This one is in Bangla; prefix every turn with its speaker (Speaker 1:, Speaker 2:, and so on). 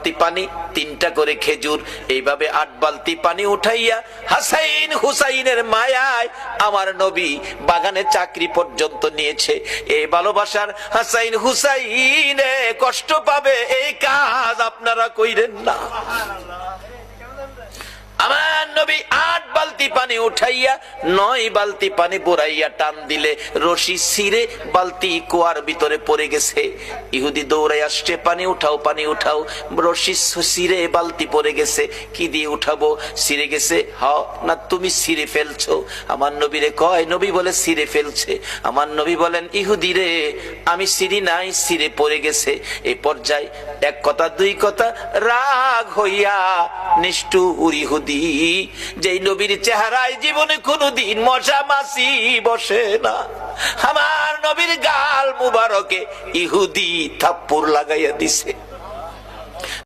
Speaker 1: বালতি পানি, 3টা করে খেজুর, এইভাবে 8 বালতি পানি উঠাইয়া হাসাইন হুসাইনের মায়ায় আমার নবী বাগানে চাকরি পর্যন্ত নিয়েছে। এই ভালোবাসার হাসাইন হুসাইনে কষ্ট পাবে, এই কাজ আপনারা কইরেন না। আমার নবী 8 বালতি পানি উঠাইয়া 9 বালতি পানি বুড়াইয়া টান দিলে রশি ছিঁড়ে বালতি কুয়ার ভিতরে পড়ে গেছে। ইহুদি দৌড়াই আসছে, পানি উঠাও, পানি উঠাও। রশি ছিঁড়ে বালতি পড়ে গেছে, কি দিয়ে উঠাবো? ছিঁড়ে গেছে। হ্যাঁ না, তুমি ছিঁড়ে ফেলছো? আমার নবীরে কয়, নবী বলে ছিঁড়ে ফেলছে। আমার নবী বলেন, ইহুদি রে, আমি ছিঁড়ি নাই, ছিঁড়ে পড়ে গেছে। এই পর্যায়ে 1 কথা 2 কথা রাগ হইয়া নিষ্ঠুর ইহুদি, যেই নবীর চেহারায় জীবনে কোনদিন মশা মাছি বসে না, আমার নবীর গাল মুবারকে ইহুদি থাপ্পড় লাগাইয়া দিছে।